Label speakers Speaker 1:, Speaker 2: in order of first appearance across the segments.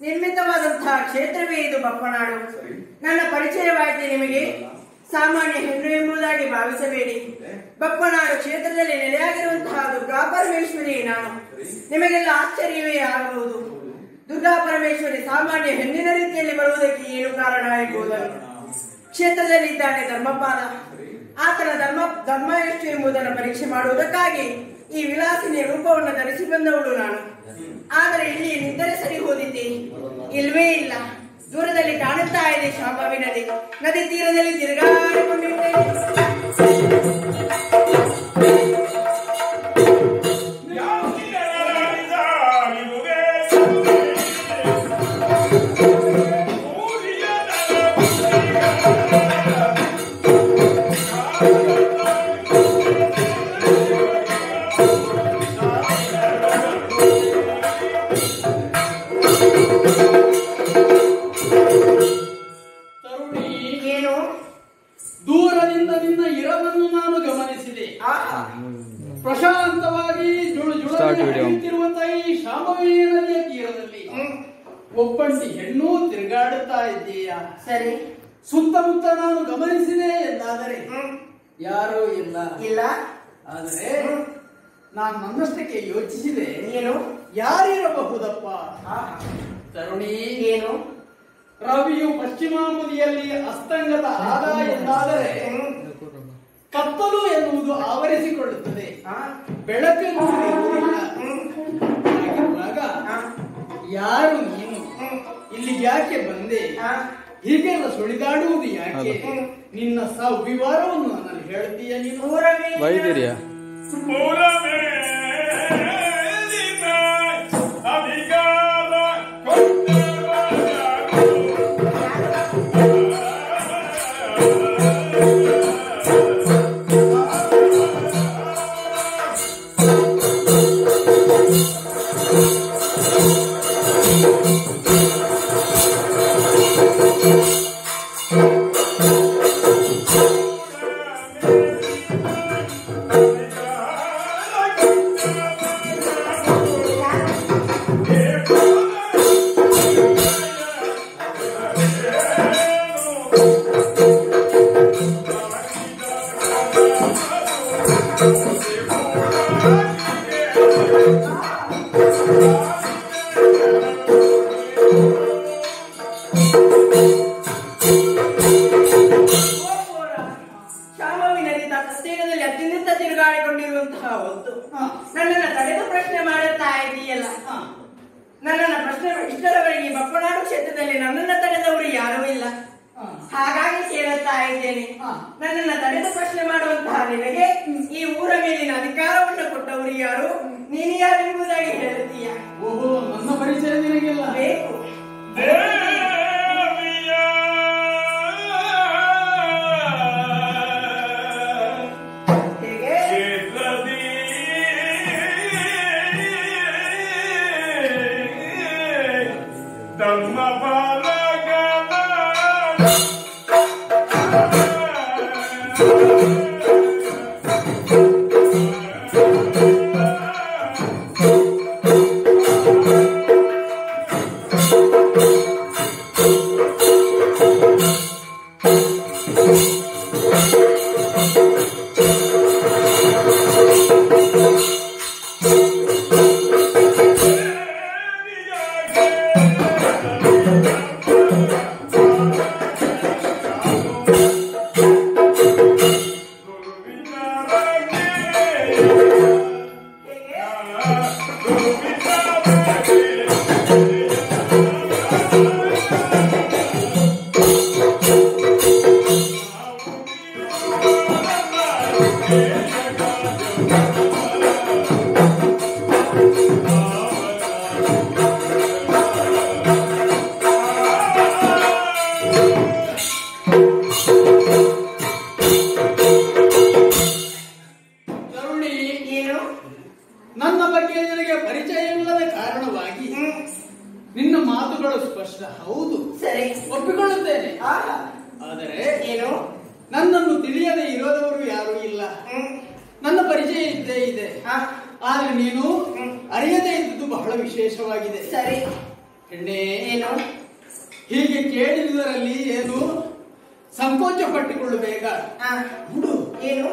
Speaker 1: ನಿರ್ಮಿತವಾದಂತಹ ಕ್ಷೇತ್ರವೇ ಇದು ಬಪ್ಪನಾಡು. ನನ್ನ ಪರಿಚಯವಾಯಿತು ನಿಮಗೆ. ಸಾಮಾನ್ಯ ಹೆಣ್ಣು ಎಂಬುದಾಗಿ ಭಾವಿಸಬೇಡಿ. ಬಪ್ಪನಾಡು ಕ್ಷೇತ್ರದಲ್ಲಿ ನೆಲೆಯಾಗಿರುವಂತಹ ದುರ್ಗಾ ಪರಮೇಶ್ವರಿ ನಾನು. ನಿಮಗೆಲ್ಲ ಆಶ್ಚರ್ಯವೇ ಆಗಬಹುದು. ದುರ್ಗಾ ಪರಮೇಶ್ವರಿ ಸಾಮಾನ್ಯ ಹೆಣ್ಣಿನ ರೀತಿಯಲ್ಲಿ ಬರುವುದಕ್ಕೆ ಏನು ಕಾರಣ ಎಂಬುದನ್ನು. ಕ್ಷೇತ್ರದಲ್ಲಿದ್ದಾನೆ ಧರ್ಮಪಾಲ. ಆತನ ಧರ್ಮ ಎಷ್ಟು ಎಂಬುದನ್ನು ಪರೀಕ್ಷೆ ಮಾಡುವುದಕ್ಕಾಗಿ ಈ ವಿಲಾಸಿನಿ ರೂಪವನ್ನು ಧರಿಸಿ ಬಂದವಳು ನಾನು. ಆದರೆ ಇಲ್ಲಿ ನಿದ್ದರೆ ಸರಿ ಹೋದಿದ್ದೆ ಇಲ್ವೇ ಇಲ್ಲ. ದೂರದಲ್ಲಿ ಕಾಣುತ್ತಾ ಇದೆ ಶಾಂಭವಿ ನದಿ. ನದಿ ತೀರದಲ್ಲಿ ತಿರುಗಾಡಿಕೊಂಡಿದ್ದೇನೆ.
Speaker 2: ದೂರದಿಂದ ನಿನ್ನ ಇರವನ್ನು ನಾನು ಗಮನಿಸಿದೆ. ಪ್ರಶಾಂತವಾಗಿ ಹರಿಯುತ್ತಿರುವಂತಹ ಈ ಶಾಂಭವಿ ನದಿಯ ತೀರದಲ್ಲಿ ಒಬ್ಬಂಟಿ ಹೆಣ್ಣು ತಿರುಗಾಡುತ್ತಾ ಇದ್ದೀಯಾ?
Speaker 1: ಸರಿ.
Speaker 2: ಸುತ್ತಮುತ್ತ ನಾನು ಗಮನಿಸಿದೆ ಎಂದಾದರೆ ಯಾರೂ ಇಲ್ಲ. ಆದರೆ ನಾನು ನನ್ನಷ್ಟಕ್ಕೆ ಯೋಚಿಸಿದೆ,
Speaker 1: ಏನು
Speaker 2: ಯಾರಿರಬಹುದಪ್ಪ? ತರುಣಿ,
Speaker 1: ಏನು?
Speaker 2: ರವಿಯು ಪಶ್ಚಿಮಾಮುದಿಯಲ್ಲಿ ಅಸ್ತಂಗತ ಆದ ಎಂದಾದರೆ ಕತ್ತಲು ಎನ್ನುವುದು ಆವರಿಸಿಕೊಳ್ಳುತ್ತದೆ, ಬೆಳಕನ್ನು ಇರುವುದಿಲ್ಲ. ಯಾರು ನೀನು? ಇಲ್ಲಿ ಯಾಕೆ ಬಂದೆ? ಹೀಗೆಲ್ಲ ಸುಳಿದಾಡುವುದು ಯಾಕೆ? ನಿನ್ನ ಸವಿವರವನ್ನು ನನ್ನಲ್ಲಿ ಹೇಳ್ತೀಯ ನೀನು?
Speaker 3: ವೈದ್ಯರಿಯ
Speaker 1: ಶಾಂಭವಿ ನದಿ ತೀರದಲ್ಲಿ ಅತ್ಯಂತ ತಿರುಗಾಡಿಕೊಂಡಿರುವಂತಹ ಹೊತ್ತು ನನ್ನನ್ನು ತಡೆದು ಪ್ರಶ್ನೆ ಮಾಡುತ್ತಾ ಇದೆಯಲ್ಲ. ನನ್ನನ್ನು ಪ್ರಶ್ನೆ ಇಷ್ಟರವರೆಗೆ ಬಪ್ಪನಾಡು ಕ್ಷೇತ್ರದಲ್ಲಿ ನನ್ನನ್ನು ತಡೆದವರು ಯಾರೂ ಇಲ್ಲ. ಹಾಗಾಗಿ ಕೇಳುತ್ತಾ ಇದ್ದೇನೆ, ನನ್ನನ್ನು ತಡೆದು ಪ್ರಶ್ನೆ ಮಾಡುವಂತಹ ನಿನಗೆ ಈ ಊರ ಮೇಲಿನ ಅಧಿಕಾರವನ್ನು ಕೊಟ್ಟವರು ಯಾರು? ನೀನು ಯಾರು ಎಂಬುದಾಗಿ ಹೇಳುತ್ತೀಯ?
Speaker 2: ಓಹೋ, ನನ್ನ ಪರಿಚಯ ನಿನಗೆಲ್ಲ
Speaker 1: ಬೇಕು.
Speaker 2: ನನ್ನನ್ನು ತಿಳಿಯದೆ ಇರೋದವರು ಯಾರು ಇಲ್ಲ. ನನ್ನ ಪರಿಚಯ ಇದ್ದೇ ಇದೆ. ಆದ್ರೆ ನೀನು ಅರಿಯದೇ ಇದ್ದುದು ಬಹಳ ವಿಶೇಷವಾಗಿದೆ.
Speaker 1: ಸರಿ
Speaker 2: ಹೆಣ್ಣೆ,
Speaker 1: ಏನು
Speaker 2: ಹೀಗೆ ಕೇಳಿದುದರಲ್ಲಿ ಏನು ಸಂಕೋಚ ಪಟ್ಟುಕೊಳ್ಳಬೇಕ. ನೋಡು,
Speaker 1: ಏನು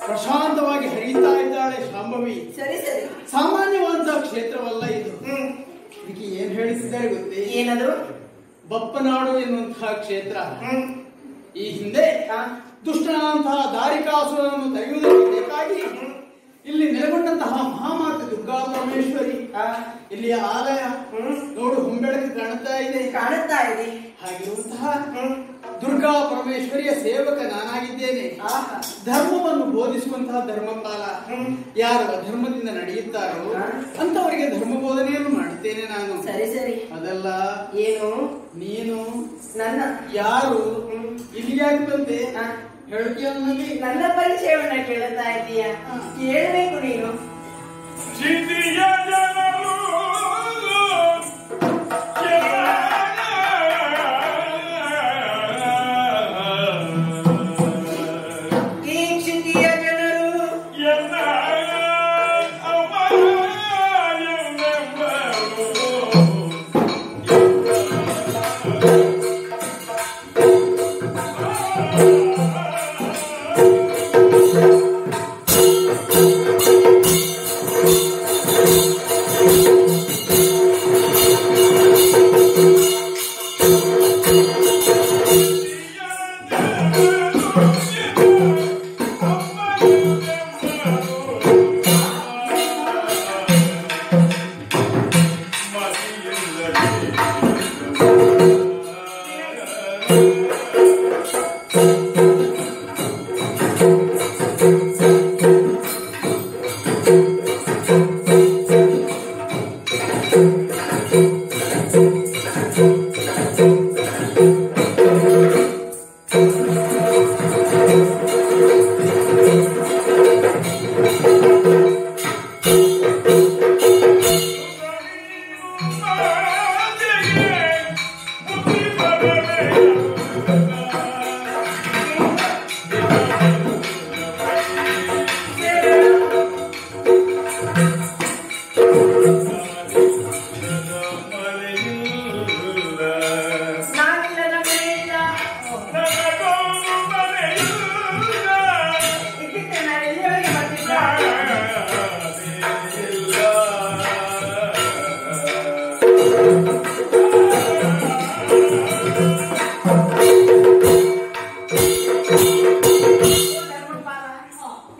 Speaker 2: ಪ್ರಶಾಂತವಾಗಿ ಹರಿಯುತ್ತಾ ಇದ್ದಾಳೆ ಶಾಂಭವಿ.
Speaker 1: ಸರಿ ಸರಿ
Speaker 2: ಸಾಮಾನ್ಯವಾದ ಕ್ಷೇತ್ರವಲ್ಲ ಇದು. ಇದಕ್ಕೆ ಏನ್ ಹೇಳ್ತಿದ್ದಾರೆ ಗೊತ್ತೇ?
Speaker 1: ಏನದು?
Speaker 2: ಬಪ್ಪನಾಡು ಎನ್ನುವಂತಹ ಕ್ಷೇತ್ರ. ಈ ಹಿಂದೆ ದುಷ್ಟನಾದಂತಹ ದಾರಿಕಾಸುರನನ್ನು ತೆಗೆಯುವುದಕ್ಕೆ ಬೇಕಾಗಿ ಇಲ್ಲಿ ನೆಲೆಗೊಂಡಂತಹ ಮಹಾಮಾತೆ ದುರ್ಗಾ ಪರಮೇಶ್ವರಿ ಇಲ್ಲಿಯ ಆಲಯ ನೋಡು, ಹೊಂಬೆಳಕು ಕಾಣುತ್ತಾ ಇದೆ. ಹಾಗಿರುವಂತಹ ದುರ್ಗಾ ಪರಮೇಶ್ವರಿಯ ಸೇವಕ ನಾನಾಗಿದ್ದೇನೆ. ಧರ್ಮವನ್ನು ಬೋಧಿಸುವಂತಹ ಧರ್ಮಪಾಲ. ಯಾರು ಅಧರ್ಮದಿಂದ ನಡೆಯುತ್ತಾರೋ ಅಂತವರಿಗೆ ಧರ್ಮ ಬೋಧನೆಯನ್ನು ಮಾಡುತ್ತೇನೆ ನಾನು.
Speaker 1: ಸರಿ ಸರಿ
Speaker 2: ಅದಲ್ಲ,
Speaker 1: ಏನು
Speaker 2: ನೀನು
Speaker 1: ನನ್ನ
Speaker 2: ಯಾರು, ಇಲ್ಲಿಗೆ ಯಾಕೆ ಬಂದೆ ಹೇಳ್ತೀಯಲ್ಲಿ?
Speaker 1: ನನ್ನ ಪರಿಚಯವನ್ನ ಕೇಳುತ್ತಾ ಇದ್ದೀಯ, ಕೇಳಬೇಕು ನೀನು.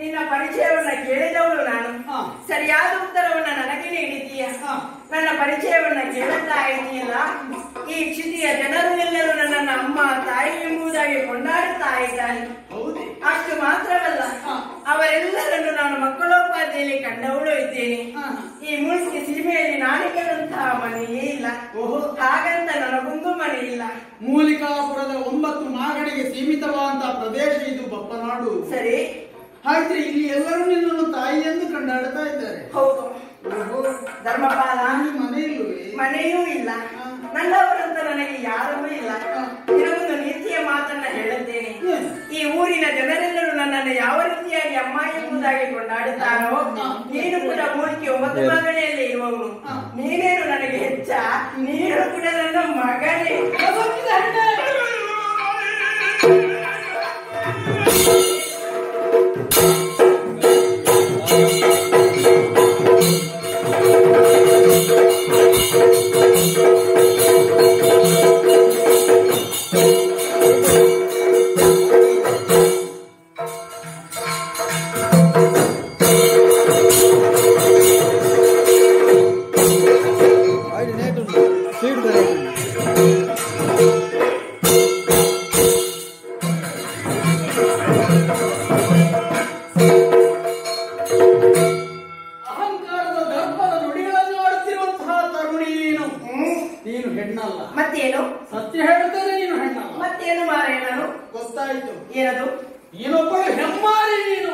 Speaker 1: ನಿನ್ನ ಪರಿಚಯವನ್ನ ಕೇಳಿದವಳು ನಾನು. ಸರಿಯಾದ ಉತ್ತರವನ್ನ ನನಗೆ ನೀಡಿದ್ದೀಯ. ನನ್ನ ಪರಿಚಯವನ್ನ ಕೇಳುತ್ತಾ ಇದೆಯಲ್ಲ, ಈ ಕ್ಷಿತಿಯ ಜನರು ಎಲ್ಲರೂ ನನ್ನನ್ನು ಅಮ್ಮ ತಾಯಿ ಎಂಬುದಾಗಿ ಕೊಂಡಾಡುತ್ತಾ ಇದ್ದಾರೆ. ಅಷ್ಟು ಮಾತ್ರವಲ್ಲ, ಅವರೆಲ್ಲರನ್ನು ನಾನು ಮಕ್ಕಳೋಪಾದಿಯಲ್ಲಿ ಕಂಡವಳು ಇದ್ದೇನೆ. ಈ ಮುಳ್ಕಿ ಸೀಮೆಯಲ್ಲಿ ನಾಣಿಕೆಗಳಂತಹ ಮನೆಯೇ ಇಲ್ಲ. ಹಾಗಂತ ನನಗೊಂದು ಮನೆ ಇಲ್ಲ.
Speaker 2: ಮೂಲಿಕಾಪುರದ 9 ಮಾಗಡಿಗೆ ಸೀಮಿತವಾದಂತಹ ಪ್ರದೇಶ ಇದು ಬಪ್ಪನಾಡು.
Speaker 1: ಸರಿ,
Speaker 2: ಹಾಗಿದ್ರೆ ಇಲ್ಲಿ ಎಲ್ಲರೂ ನಿನ್ನನ್ನು ತಾಯಿ ಎಂದು ಕಂಡಾಡ್ತಾ ಇದ್ದಾರೆ.
Speaker 1: ಹೌದು. ಧರ್ಮಪಾಲ, ಮನೆಯೂ ಇಲ್ಲ, ನನ್ನವರಂತ ನನಗೆ ಯಾರೂ ಇಲ್ಲ. ನಿನಗೊಂದು ನೀತಿಯ ಮಾತನ್ನ ಹೇಳುತ್ತೇನೆ. ಈ ಊರಿನ ಜನರೆಲ್ಲರೂ ನನ್ನನ್ನು ಯಾವ ರೀತಿಯಾಗಿ ಅಮ್ಮ ಎಂಬುದಾಗಿ ಕೊಂಡಾಡುತ್ತಾರೋ, ನೀನು ಕೂಡ ಮೂಲಿಕೆ 9 ಮಾಗಡಿಯಲ್ಲಿ ಇರುವವನು. ನೀನೇನು ನನಗೆ ಹೆಚ್ಚ? ನೀನು ಕೂಡ ನನ್ನ ಮಗನೇ.
Speaker 2: ಅಹಂಕಾರದ ದರ್ಪದ ನುಡಿಗಳನ್ನು ಆಡುತ್ತಿರುವಂತಹ ತರುಣಿ ನೀನು ಹೆಣ್ಣಲ್ಲ.
Speaker 1: ಮತ್ತೇನು?
Speaker 2: ಸತ್ಯ ಹೇಳ್ತೇನೆ, ನೀನು ಹೆಣ್ಣಲ್ಲ.
Speaker 1: ಮತ್ತೇನು ಮಾರೇ? ನಾನು
Speaker 2: ಗೊತ್ತಾಯ್ತು.
Speaker 1: ಏನದು?
Speaker 2: ನೀನೊಬ್ಬಳು ಹೆಮ್ಮಾರಿ. ನೀನು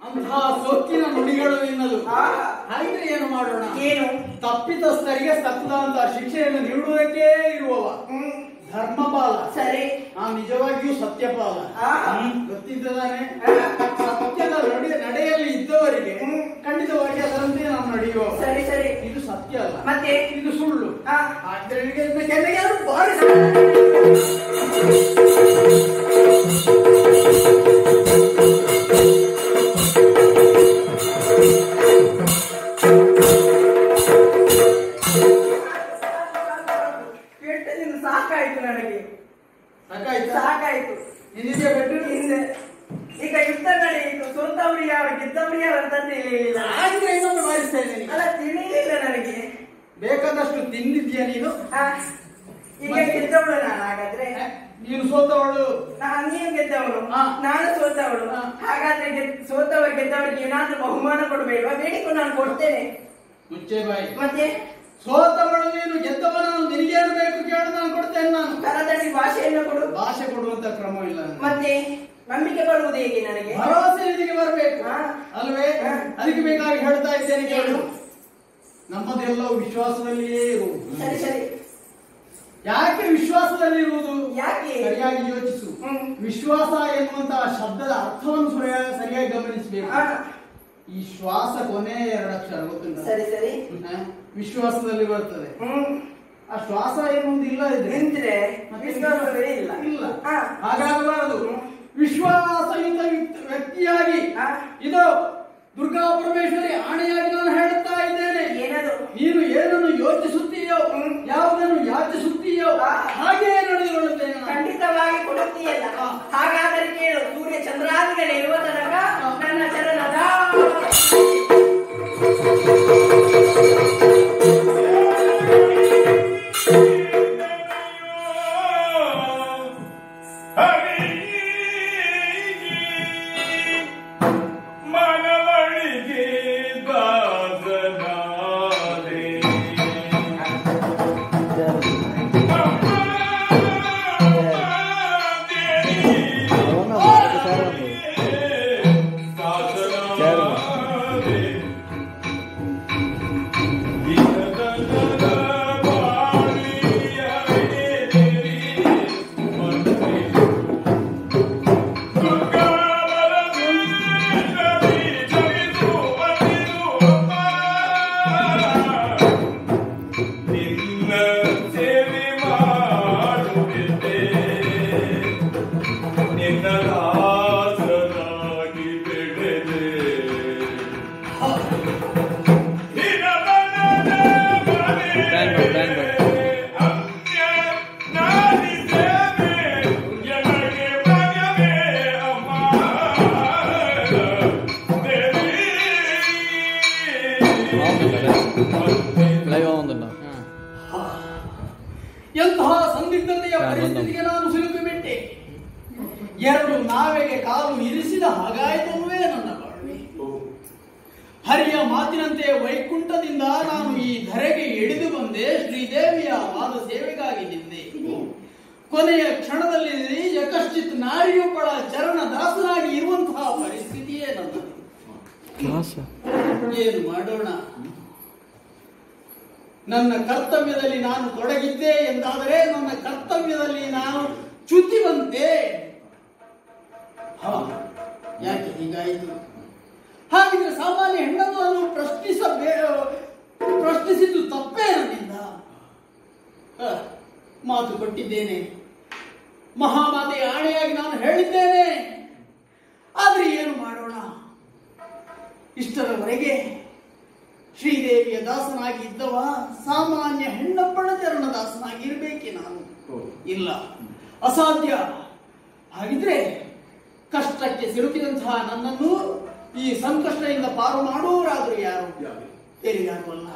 Speaker 2: ಅಂತಹ ಸೊಕ್ಕಿನ ನುಡಿಗಳು ನಿನ್ನದು. ಹಾಗಿದ್ರೆ ಏನು ಮಾಡೋಣ?
Speaker 1: ಏನು?
Speaker 2: ತಪ್ಪಿತಸ್ಥರಿಗೆ ತಪ್ಪದಂತಹ ಶಿಕ್ಷೆಯನ್ನು ನೀಡುವುದಕ್ಕೆ ಇರುವವ ಧರ್ಮಪಾಲ.
Speaker 1: ಸರಿ.
Speaker 2: ನಿಜವಾಗಿಯೂ ಸತ್ಯಪಾಲ. ಗೊತ್ತಿದ್ದಾನೆ. ಸತ್ಯದ ನಡೆಯಲ್ಲಿ ಇದ್ದವರಿಗೆ ಖಂಡಿತವಾಗಿ ಅದರಂತೆ ನಾವು ನಡೆಯುವ.
Speaker 1: ಸರಿ ಸರಿ.
Speaker 2: ಇದು ಸತ್ಯ ಅಲ್ಲ,
Speaker 1: ಮತ್ತೆ
Speaker 2: ಇದು ಸುಳ್ಳು.
Speaker 1: ಸಾಕಾಯ್ತು ನನಗೆ, ಸಾಕಾಯ್ತು. ಈಗ ಯುದ್ಧ ನಡೆಯಿತು, ಸೋತವ್ರು ಯಾರು ಗೆದ್ದವ್ರು ಯಾರು ಅಂತ ತಿಳಿಯಲಿಲ್ಲ. ಅಲ್ಲ, ತಿಳಿಯಲಿಲ್ಲ ನನಗೆ.
Speaker 2: ಬೇಕಾದಷ್ಟು ತಿಂದಿದ್ಯಾ ನೀನು?
Speaker 1: ಈಗ ಗೆದ್ದವಳು ನಾನು. ಹಾಗಾದ್ರೆ
Speaker 2: ನೀನು ಸೋತವಳು,
Speaker 1: ನೀವು ಗೆದ್ದವಳು, ನಾನು ಸೋತವಳು. ಹಾಗಾದ್ರೆ ಸೋತವರು ಗೆದ್ದವರಿಗೆ ಏನಾದ್ರೂ ಬಹುಮಾನ ಕೊಡಬೇಕವಾ? ಬೇಡಿಕೊಂಡು ನಾನು ಕೊಡ್ತೇನೆ.
Speaker 2: ಮುಚ್ಚೆ ಬಾಯಿ.
Speaker 1: ಮತ್ತೆ
Speaker 2: ಸೋತವಳು ನೀನು, ಗೆದ್ದವನು ನಿನಗೇನು ಬೇಕು ಕೇಳು, ನಾನು ಕೊಡ್ತೇನೆ. ನಾನು
Speaker 1: ಕನ್ನಡದಲ್ಲಿ ಭಾಷೆಯನ್ನು ಕೊಡು.
Speaker 2: ಭಾಷೆ ಕೊಡುವಂತ ಕ್ರಮ ಇಲ್ಲ.
Speaker 1: ಮತ್ತೆ ನಂಬಿಕೆ ಬರುವುದು ಹೇಗೆ ನನಗೆ?
Speaker 2: ಭರವಸೆ ನಿನಗೆ ಬರಬೇಕು ಅಲ್ವೇ? ಅದಕ್ಕೆ ಬೇಕಾಗಿ ಹೇಳ್ತಾ ಇದ್ದೇನೆ ಕೇಳು. ನಮ್ಮದೆಲ್ಲವೂ ವಿಶ್ವಾಸದಲ್ಲಿಯೇ ಇರುವುದು.
Speaker 1: ಸರಿ ಸರಿ.
Speaker 2: ಯಾಕೆ ವಿಶ್ವಾಸದಲ್ಲಿ ಇರುವುದು?
Speaker 1: ಯಾಕೆ?
Speaker 2: ಸರಿಯಾಗಿ ಯೋಚಿಸು. ವಿಶ್ವಾಸ ಎನ್ನುವಂತಹ ಶಬ್ದದ ಅರ್ಥವನ್ನು ಸರಿಯಾಗಿ ಗಮನಿಸಬೇಕು. ಈ ಶ್ವಾಸ ಕೊನೆ 2 ಅಕ್ಷರ ಗೊತ್ತಿಲ್ಲ.
Speaker 1: ಸರಿ ಸರಿ.
Speaker 2: ವಿಶ್ವಾಸದಲ್ಲಿ ಬರ್ತದೆ. ಆ ಶ್ವಾಸ ಎನ್ನುವುದು ಇಲ್ಲ
Speaker 1: ನಿಂತ್ರೆ ವಿಶ್ವಾಸವೇ ಇಲ್ಲ.
Speaker 2: ಇಲ್ಲ, ಹಾಗಾಗಬಾರದು. ವಿಶ್ವಾಸಯುತ ವ್ಯಕ್ತಿಯಾಗಿ ಇದು ದುರ್ಗಾ ಪರಮೇಶ್ವರಿ ಆಣೆಯಾಗಿ ನಾನು ಹೇಳುತ್ತಾ ಇದ್ದೇನೆ. ನೀನು ಏನನ್ನು ಯೋಚಿಸುತ್ತೀಯೋ, ಯಾವುದನ್ನು ಯಾಚಿಸುತ್ತೀಯೋ ಹಾಗೇ ನಡೆದುಕೊಳ್ಳುತ್ತೇನೆ.
Speaker 1: ಖಂಡಿತವಾಗಿ ಕೊಡುತ್ತೀಯಲ್ಲ. ಹಾಗಾದರೆ ಕೇಳು, ಸೂರ್ಯ ಚಂದ್ರಾದಿಗಳು ಇರುವ ತನಕ ನನ್ನ ಚರಣದ
Speaker 2: ಎಂತಹ ಸಂದಿಗ್ಧತೆಯ ಪರಿಸ್ಥಿತಿಗೆ ನಾನು ಸಿಲುಕಿಬಿಟ್ಟೆ. 2 ನಾವೆಗೆ ಕಾಲು ಇರಿಸಿದ ಹಾಗಾಯಿತಲ್ವೇ ನನ್ನ ಬಾಳ್ವೆ. ಹರಿಯ ಮಾತಿನಂತೆ ವೈಕುಂಠದಿಂದ ನಾನು ಈ ಧರೆಗೆ ಇಳಿದು ಬಂದೆ. ಶ್ರೀದೇವಿಯ ಪಾದ ಸೇವೆಗಾಗಿ ನಿಂದೆ. ಕೊನೆಯ ಕ್ಷಣದಲ್ಲಿ ಯಕಶ್ಚಿತ್ ನಾರಿಯೊಬ್ಬಳ ಚರಣ ದಾಸನಾಗಿ ಇರುವಂತಹ ಪರಿಸ್ಥಿತಿಯೇ ನನ್ನದು. ಏನು ಮಾಡೋಣ? ನನ್ನ ಕರ್ತವ್ಯದಲ್ಲಿ ನಾನು ತೊಡಗಿದ್ದೆ ಎಂದಾದರೆ ನನ್ನ ಕರ್ತವ್ಯದಲ್ಲಿ ನಾನು ಚ್ಯುತಿವಂತೆ. ಯಾಕೆ ಹೀಗಾಯಿತು? ಹಾಗಿದ್ರೆ ಸಾಮಾನ್ಯ ಹೆಣ್ಣನ್ನು ನಾನು ಪ್ರಶ್ನಿಸಿದ್ದು ತಪ್ಪೇ ನನ್ನಿಂದ. ಮಾತು ಕೊಟ್ಟಿದ್ದೇನೆ, ಮಹಾಮಾತೆಯ ಆಣೆಯಾಗಿ ನಾನು ಹೇಳಿದ್ದೇನೆ. ಆದ್ರೆ ಏನು ಮಾಡೋಣ? ಇಷ್ಟರವರೆಗೆ ಶ್ರೀದೇವಿಯ ದಾಸನಾಗಿ ಇದ್ದವ ಸಾಮಾನ್ಯ ಹೆಣ್ಣಪ್ಪಳ ಚರಣ ದಾಸನಾಗಿ ಇರಬೇಕೆ ನಾನು? ಇಲ್ಲ, ಅಸಾಧ್ಯ. ಹಾಗಿದ್ರೆ ಕಷ್ಟಕ್ಕೆ ಸಿಲುಕಿದಂತಹ ನನ್ನನ್ನು ಈ ಸಂಕಷ್ಟದಿಂದ ಪಾರು ಮಾಡುವವರಾದರೂ ಯಾರು? ಬೇರೆ ಯಾರು ಅಲ್ಲ,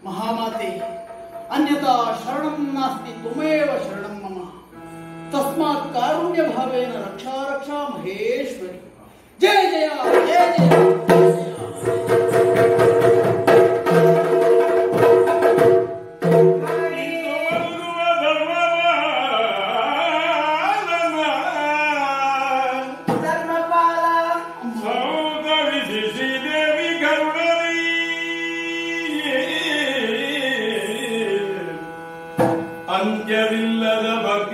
Speaker 2: ಮಹಾಮಾತೆ. ಅನ್ಯತಾ ಶರಣಂ ನಾಸ್ತಿ ತ್ವಮೇವ ಶರಣಂ ಮಮ. ತಸ್ಮಾತ್ ಕಾರುಣ್ಯ ಭಾವೇನ ರಕ್ಷಾ ರಕ್ಷಾ ಮಹೇಶ್ವರಿ. ಜಯ ಜಯ ಜಯ ಜಯ.
Speaker 3: ಅಂತ್ಯವಿಲ್ಲದ ಭಕ್ತ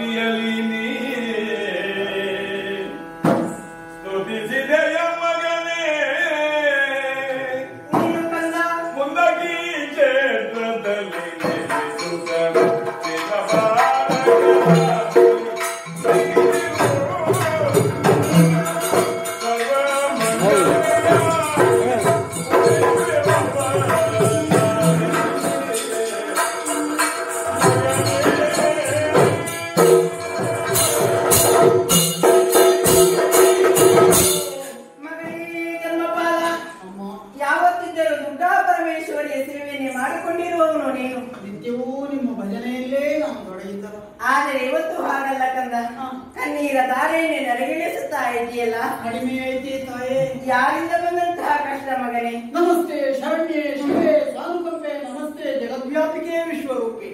Speaker 1: ಇದೆಯಲ್ಲ,
Speaker 2: ಕಡಿಮೆ ಐತಿ ತಾಯೇ.
Speaker 1: ಯಾರಿಂದ ಬಂದಂತಹ ಕಷ್ಟ ಮಗನೇ?
Speaker 2: ನಮಸ್ತೆ ಶರಣ್ಯೆ ಶಿವೆ ಸಾನುಕಂಪೆ, ನಮಸ್ತೆ ಜಗದ್ವ್ಯಾಪಿಕೆ ವಿಶ್ವರೂಪಿ,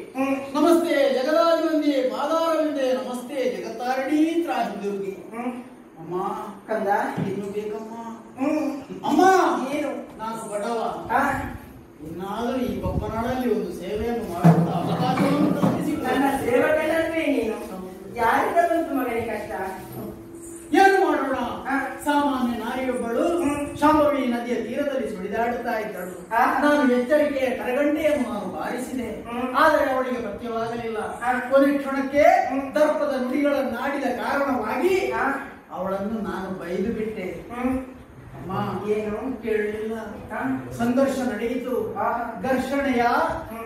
Speaker 2: ನಮಸ್ತೆ ಜಗದಾಧಿವಂದೇ ಪಾದಾರವಿಂದೆ, ನಮಸ್ತೆ ಜಗತ್ತಾರಣಿ ತ್ರಾಹಿದುರ್ಗಿ. ಅಮ್ಮ
Speaker 1: ಕಂದ,
Speaker 2: ಇನ್ನು ಬೇಕಮ್ಮ. ಅಮ್ಮ,
Speaker 1: ಏನು?
Speaker 2: ನಾನು ಬಡವ. ಇನ್ನಾದರೂ ಈ ಬಪ್ಪನಾಡಲ್ಲಿ ಒಂದು ಸೇವೆಯನ್ನು ಮಾಡುತ್ತಾ ಅವಕಾಶವನ್ನು ಕಲ್ಪಿಸಿಕೊಳ್ಳ.
Speaker 1: ನನ್ನ ಸೇವಕನಲ್ವೇ ನೀನು? ಯಾರಿಂದ ಬಂತು ಮಗನೇ ಕಷ್ಟ?
Speaker 2: ಏನು ಮಾಡೋಣ? ಸಾಮಾನ್ಯ ನಾರಿಯೊಬ್ಬಳು ಶಾಂಭವಿ ನದಿಯ ತೀರದಲ್ಲಿ ಸುಳಿದಾಡುತ್ತಾ ಇದ್ದಳು. ನಾನು ಎಚ್ಚರಿಕೆಯ ಕರಗಂಟೆಯನ್ನು ನಾನು ಬಾರಿಸಿದೆ, ಆದರೆ ಅವಳಿಗೆ ಪಥ್ಯವಾಗಲಿಲ್ಲ. ಕೊನೆ ಕ್ಷಣಕ್ಕೆ ದರ್ಪದ ನುಡಿಗಳನ್ನಾಡಿದ ಕಾರಣವಾಗಿ ಅವಳನ್ನು ನಾನು ಬೈದು ಬಿಟ್ಟೆ. ಅಮ್ಮ, ಏನು ಕೇಳಲಿಲ್ಲ. ಸಂಘರ್ಷ ನಡೆಯಿತು. ಘರ್ಷಣೆಯ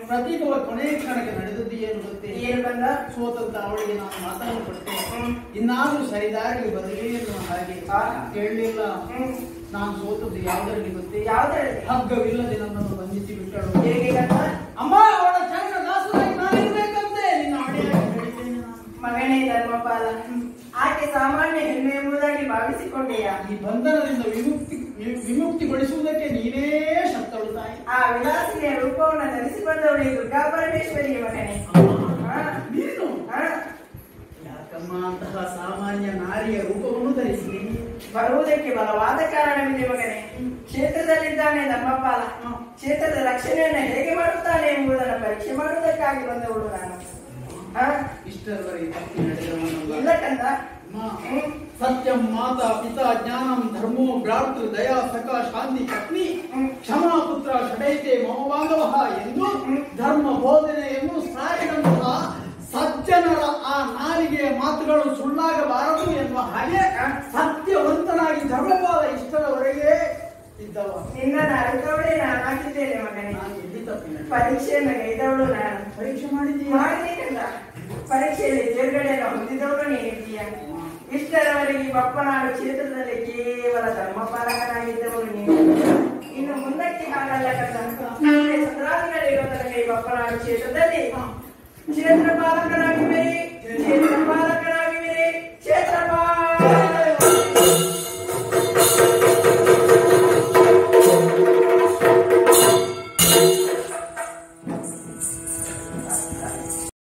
Speaker 2: ಪ್ರತೀಕವ ಕೊನೆಯ ಕ್ಷಣಕ್ಕೆ ನಡೆದದ್ದು ಏನು ಗೊತ್ತೇ?
Speaker 1: ಏನು ಬಂದ?
Speaker 2: ಸೋತಂತ ಅವಳಿಗೆ ನಾನು ಮಾತನ್ನು ಕೊಟ್ಟೆ, ಇನ್ನಾದ್ರೂ ಸರಿದಾರಿಗೆ ಬರಲಿ ಎನ್ನುವ ಹಾಗೆ. ಕೇಳಲಿಲ್ಲ. ನಾನು ಸೋತದ್ದು ಯಾವುದರಲ್ಲಿ ಗೊತ್ತೇ?
Speaker 1: ಯಾವುದರಲ್ಲಿ?
Speaker 2: ಹಗ್ಗವಿಲ್ಲದೆ ನನ್ನನ್ನು ಬಂಧಿಸಿ ಬಿಟ್ಟಳು.
Speaker 1: ಹೇಗೆ ಕಂದ?
Speaker 2: ಅಮ್ಮ, ಅವಳ ಚರಣ ದಾಸರಾಗಿ ನಾನಿರ್ಬೇಕಂತೆ ನಿನ್ನ ಅಡಿಯಾಗಿ ಹೇಳಿದ್ದೇನೆ ನಾನು.
Speaker 1: ಮಗನೇ ಧರ್ಮಪಾಲ, ಆಕೆ ಸಾಮಾನ್ಯ ಹೆಣ್ಣು ಎಂಬುದಾಗಿ ಭಾವಿಸಿಕೊಂಡೆಯಾ?
Speaker 2: ಈ ಬಂಧನದಿಂದ ವಿಮುಕ್ತಿಗೊಳಿಸುವುದಕ್ಕೆ ನೀನೇ ಶಕ್ತಳು ತಾಯಿ.
Speaker 1: ಆ ವಿಲಾಸಿನಿಯ ರೂಪವನ್ನು ಧರಿಸಿಕೊಂಡವಳು ಈ ದುರ್ಗಾ ಪರಮೇಶ್ವರಿಯ ಮಗನೇ.
Speaker 2: ನೀನು ಯಾಕಮ್ಮ ಅಂತಹ ಸಾಮಾನ್ಯ ನಾರಿಯ ರೂಪವನ್ನು ಧರಿಸಿ
Speaker 1: ಬರುವುದಕ್ಕೆ ಬಲವಾದ ಕಾರಣವಿದೆ ಮಗನೇ. ಕ್ಷೇತ್ರದಲ್ಲಿದ್ದಾನೆ ಧರ್ಮಪಾಲ. ಕ್ಷೇತ್ರದ ರಕ್ಷಣೆಯನ್ನು ಹೇಗೆ ಮಾಡುತ್ತಾನೆ ಎಂಬುದನ್ನು ಪರೀಕ್ಷೆ ಮಾಡುವುದಕ್ಕಾಗಿ ಬಂದವಳು ನಾನು.
Speaker 2: ಇಷ್ಟರವರೆಗೆ ತಪ್ಪಿ ನಡೆದವನಲ್ಲ.
Speaker 1: ಇಲ್ಲ ಕಂದ.
Speaker 2: ಸತ್ಯಂ ಮಾತಾ ಪಿತಾ ಜ್ಞಾನಂ ಧರ್ಮೋ ಭ್ರಾತೃ ದಯಾ ಸಖ ಶಾಂತಿ ಪತ್ನಿ ಕ್ಷಮಾ ಪುತ್ರ ಷಡೈತೆ ಮಮವಾಗವಹ ಎಂದು ಧರ್ಮ ಬೋಧನೆಯನ್ನು ಸಾರಿದಂತಹ ಸಜ್ಜನರ ಆ ನಾಲಿಗೆಯ ಮಾತುಗಳು ಸುಳ್ಳಾಗಬಾರದು ಎನ್ನುವ ಹಾಗೆ ಸತ್ಯವಂತನಾಗಿ ಧರ್ಮಪಾಲ ಇಷ್ಟರವರೆಗೆ ಇದ್ದವ.
Speaker 1: ನಿನ್ನನ್ನು ಅರಿತವಳೇ ನಾನು ಹಾಕಿದ್ದೇನೆ ಮಗನೇ.
Speaker 2: ನಾನು ಎಲ್ಲಿ ತಪ್ಪಿನ
Speaker 1: ಪರೀಕ್ಷೆಯನ್ನು ಗೈದವಳು ನಾನು.
Speaker 2: ಪರೀಕ್ಷೆ ಮಾಡಿದ್ದೀಯ?
Speaker 1: ಮಾಡಿದ್ದೇನಲ್ಲ. ಪರೀಕ್ಷೆಯಲ್ಲಿ ತೇರ್ಗಡೆಯನ್ನು ಹೊಂದಿದವಳು ನೀನಿದ್ದೀಯ. ಇಷ್ಟರವರೆಗೆ ಬಪ್ಪನಾಡು ಕ್ಷೇತ್ರದಲ್ಲಿ ಕೇವಲ ಧರ್ಮಪಾಲಕನಾಗಿದ್ದವಳು ನೀನು. ಇನ್ನು ಮುಂದಕ್ಕೆ ಹಾಗಲ್ಲ ಕಂದ. ಚಂದ್ರಾದಿಗಳಿರೋ ತನಕ ಈ ಬಪ್ಪನಾಡು ಕ್ಷೇತ್ರದಲ್ಲಿ ಕ್ಷೇತ್ರ ಪಾಲಕನಾಗಿವೆ, ಕ್ಷೇತ್ರ ಪಾಲಕನಾಗಿವೆ, ಕ್ಷೇತ್ರಪಾಲ